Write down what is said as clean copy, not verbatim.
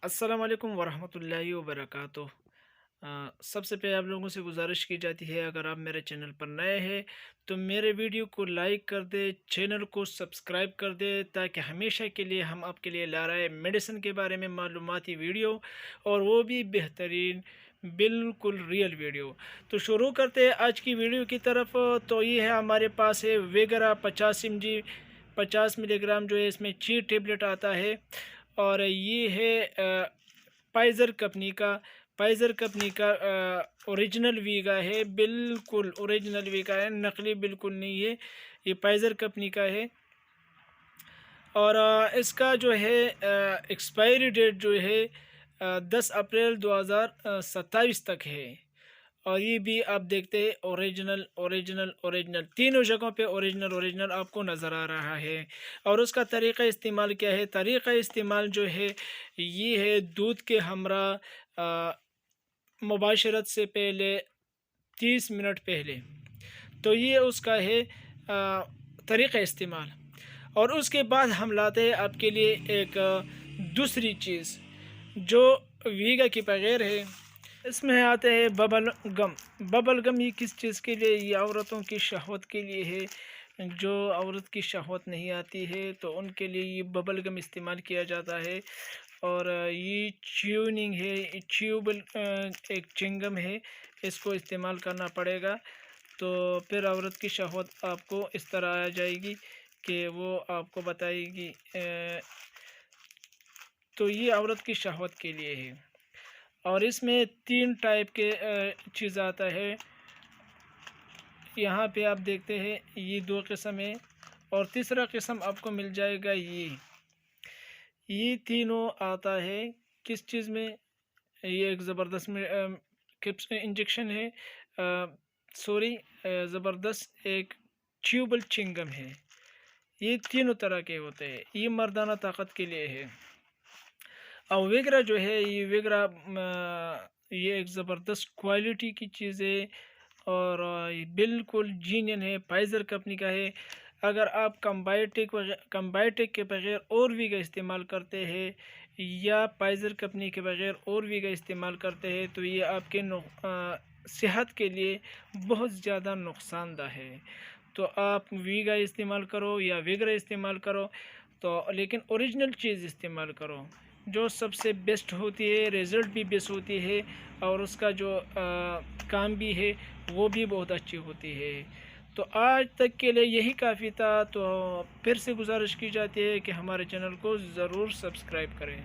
अस्सलाम वालेकुम वरहमतुल्लाहि वबरकातुह। सबसे पहले आप लोगों से गुजारिश की जाती है, अगर आप मेरे चैनल पर नए हैं तो मेरे वीडियो को लाइक कर दे, चैनल को सब्सक्राइब कर दे, ताकि हमेशा के लिए हम आपके लिए ला रहे हैं मेडिसिन के बारे में मालूमाती वीडियो, और वो भी बेहतरीन, बिल्कुल रियल वीडियो। तो शुरू करते हैं आज की वीडियो की तरफ। तो ये है, हमारे पास है वेगरा 50 mg, 50 मिलीग्राम जो है इसमें 4 टेबलेट आता है। और ये है पाइज़र कंपनी का ओरिजिनल वीगा है, बिल्कुल ओरिजिनल वीगा है, नकली बिल्कुल नहीं है। ये पाइज़र कंपनी का है। और इसका जो है एक्सपायरी डेट जो है 10 अप्रैल 2027 तक है। और ये भी आप देखते हैं ओरिजिनल ओरिजिनल ओरिजिनल, तीनों जगहों पे ओरिजिनल ओरिजिनल आपको नज़र आ रहा है। और उसका तरीक़ा इस्तेमाल क्या है? तरीक़ा इस्तेमाल जो है ये है, दूध के हमरा मुबाशरत से पहले 30 मिनट पहले। तो ये उसका है तरीक़ा इस्तेमाल। और उसके बाद हम लाते हैं आपके लिए एक दूसरी चीज़ जो वीगा के बगैर है। इसमें आते हैं बबल गम। बबल गम ये किस चीज़ के लिए? ये औरतों की शहवत के लिए है। जो औरत की शहवत नहीं आती है तो उनके लिए ये बबल गम इस्तेमाल किया जाता है। और ये च्यूनिंग है, च्यूबल एक चिंगम है, इसको इस्तेमाल करना पड़ेगा। तो फिर औरत की शहवत आपको इस तरह आ जाएगी कि वो आपको बताएगी। तो ये औरत की शहवत के लिए है। और इसमें 3 टाइप के चीज़ आता है। यहाँ पे आप देखते हैं ये 2 किस्म है, और तीसरा किस्म आपको मिल जाएगा ये तीनों आता है किस चीज़ में? ये एक ज़बरदस्त में किप्स इंजेक्शन है, सॉरी, ज़बरदस्त एक च्यूबल चिंगम है। ये तीनों तरह के होते हैं। ये मर्दाना ताकत के लिए है। और वेगरा जो है, ये वेगरा ये एक ज़बरदस्त क्वालिटी की चीज़ है। और ये बिल्कुल जीनियन है, पाइज़र कंपनी का है। अगर आप कम्बायोटिक के बगैर और वी का इस्तेमाल करते हैं या पाइज़र कंपनी के बगैर और वी का इस्तेमाल करते हैं तो ये आपके सेहत के लिए बहुत ज़्यादा नुकसानदा है। तो आप वीगा इस्तेमाल करो या वेगरा इस्तेमाल करो, तो लेकिन ओरिजिनल चीज़ इस्तेमाल करो जो सबसे बेस्ट होती है, रिज़ल्ट भी बेस्ट होती है, और उसका जो काम भी है वो भी बहुत अच्छी होती है। तो आज तक के लिए यही काफ़ी था। तो फिर से गुजारिश की जाती है कि हमारे चैनल को ज़रूर सब्सक्राइब करें।